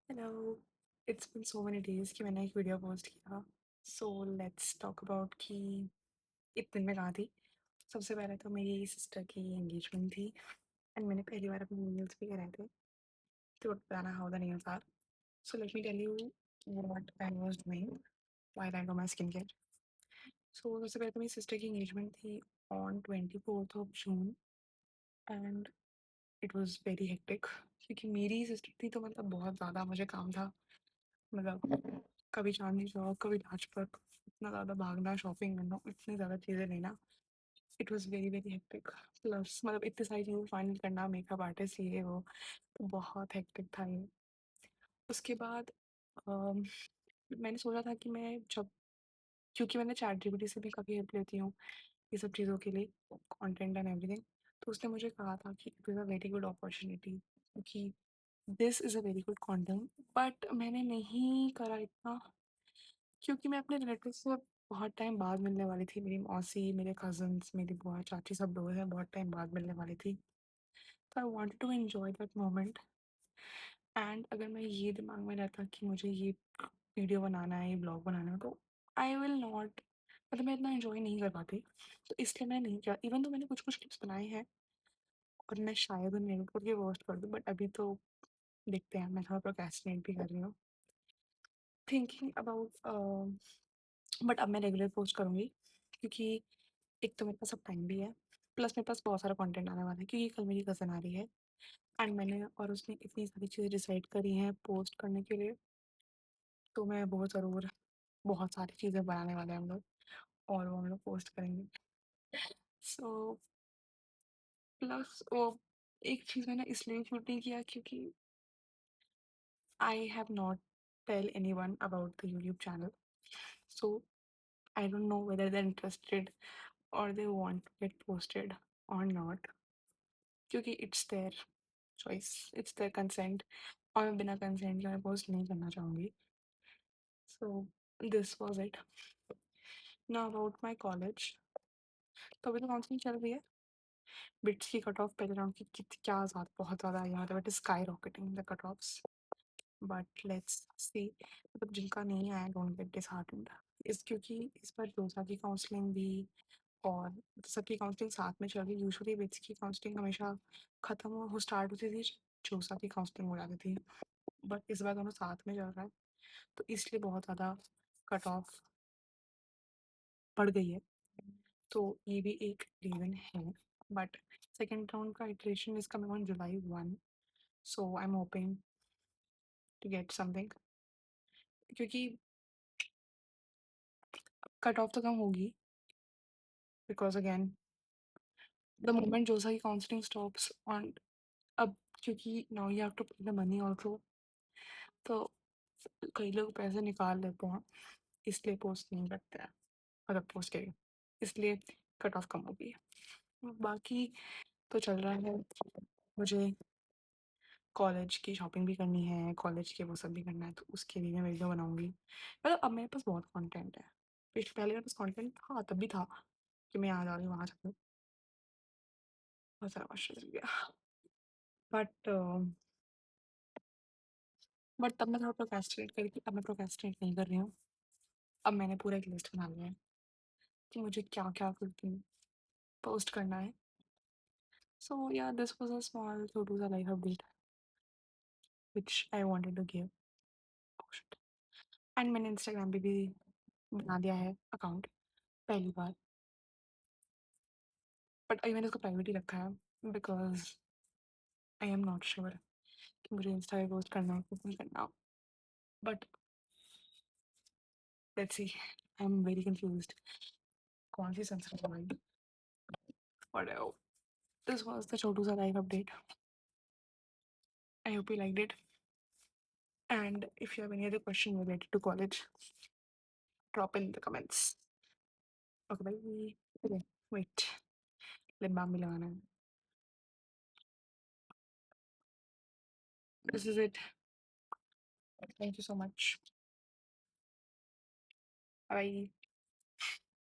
Hello. It's been so many days कि मैंने एक वीडियो पोस्ट किया। सो लेट्स टॉक अबाउट कि इतने दिन में कहाँ थी। सबसे पहले तो मेरी सिस्टर की एंगेजमेंट थी एंड मैंने पहली बार अपने नेल्स भी कराए थे तो बताना how the nails are. So let me tell you what I was doing while I do my skin care. सो सबसे पहले तो मेरी सिस्टर की एंगेजमेंट थी on 24th of June and it was very hectic क्योंकि मेरी सिस्टर थी तो मतलब बहुत ज़्यादा मुझे काम था। मतलब कभी चांदनी चौक, कभी लाजपत, इतना ज़्यादा भागना, शॉपिंग करना, इतनी ज़्यादा चीज़ें लेना। It was very very hectic. Plus मतलब इतनी सारी चीज़ें फाइनल करना, मेकअप आर्टिस्ट ये वो, तो बहुत हेक्टिक था ये। उसके बाद अम, मैंने सोचा था कि मैं जब क्योंकि मैंने चैट जीपीटी से भी काफ़ी हेल्प लेती हूँ ये सब चीज़ों के लिए, कंटेंट एंड एवरीथिंग। तो उसने मुझे कहा था कि it is a very good opportunity क्योंकि this is a very good content. But मैंने नहीं करा इतना क्योंकि मैं अपने रिलेटिव से बहुत टाइम बाद मिलने वाली थी। मेरी मौसी, मेरे कज़न्स, मेरी बुआ, चाची सब लोग हैं, बहुत टाइम बाद मिलने वाली थी। तो I wanted to enjoy that moment and अगर मैं ये दिमाग में रहता कि मुझे ये वीडियो बनाना है, ये ब्लॉग बनाना है तो आई विल नॉट मतलब मैं इतना एन्जॉय नहीं कर पाती। तो इसलिए मैंने नहीं किया। इवन तो मैंने कुछ-कुछ क्लिप्स बनाए हैं और मैं शायद उन्हें एडिट करके पोस्ट कर दूँ बट अभी तो देखते हैं। मैं थोड़ा प्रोक्रेस्टिनेट भी कर रही हूँ। थिंकिंग अबाउट बट अब मैं रेगुलर पोस्ट करूँगी क्योंकि एक तो मेरे पास अब टाइम भी है, प्लस मेरे पास बहुत सारा कंटेंट आने वाला है क्योंकि कल मेरी कज़न आ रही है एंड मैंने और उसने इतनी सारी चीज़ें डिसाइड करी हैं पोस्ट करने के लिए, तो मैं बहुत ज़रूर बहुत सारी चीज़ें बनाने वाले हैं हम लोग और वो हम लोग पोस्ट करेंगे। सो प्लस वो एक चीज़ मैंने इसलिए शूट नहीं किया क्योंकि I have not tell anyone about the YouTube channel, so I don't know whether they are interested or they want to get posted or not क्योंकि it's their choice, it's their consent और मैं बिना consent के मैं post नहीं करना चाहूँगी। So this was it. Now about my college. तो अभी तो काउंसलिंग चल रही है। बिट्स की कट ऑफ पहले राउंड की क्या ज़्यादा बहुत ज़्यादा आई है, मतलब it is sky rocketing the cut offs. But let's see मतलब जिनका नहीं आया डोंट गेट डिसहार्टेंड इस क्योंकि इस बार रोज़ा की काउंसलिंग भी और सबकी काउंसलिंग साथ में चल रही। यूजुअली बिट्स की काउंसलिंग हमेशा ख़त्म हो स्टार्ट होती थी, जोसा की काउंसलिंग हो जाती थी, बट इस बार दोनों साथ में चल रहा है तो इसलिए बहुत ज़्यादा कट ऑफ बढ़ गई है। तो ये भी एक रीज़न है। बट सेकेंड राउंड का iteration is coming on July 1, so I am hoping to get something क्योंकि कट ऑफ तो कम होगी बिकॉज अगेन द मोमेंट जोसा की काउंसलिंग स्टॉप्स ऑन अब क्योंकि नाउ यू हैव टू पे द मनी ऑल्सो, तो कई लोग पैसे निकाल लेते हैं इसलिए पोस्ट नहीं करते हैं, मतलब पोस्ट करिए इसलिए कट ऑफ कम होगी। बाकी तो चल रहा है। मुझे कॉलेज की शॉपिंग भी करनी है, कॉलेज के वो सब भी करना है तो उसके लिए मैं वीडियो बनाऊंगी। मतलब अब मेरे पास बहुत कंटेंट है। पहले मेरे पास कंटेंट था तब भी था कि मैं यहाँ जा रही हूँ वहाँ जा रही हूँ, बहुत सारा क्वेश्चन हो गया। बट तब मैं थोड़ा प्रोक्रेस्टिनेट करी थी, अब मैं प्रोक्रेस्टिनेट नहीं कर रही हूँ। अब मैंने पूरा एक लिस्ट बना लिया है कि मुझे क्या क्या करके पोस्ट करना है। सो या दिस वाज अ स्मॉल छोटू सा life update which I wanted to give. And मैंने इंस्टाग्राम पे भी बना दिया है अकाउंट पहली बार, बट अभी मैंने उसको प्राइवेट ही रखा है because I am not sure कि मुझे इंस्टा पे पोस्ट करना है कि नहीं करना। But let's see, I am very confused कौन सी संस्कृत बनाई। Whatever. This was the Chotu Sa life update. I hope you liked it. And if you have any other question related to college, drop in the comments. Okay, bye. Okay, wait. Lip balm भी लगाना है. This is it. Thank you so much. Bye.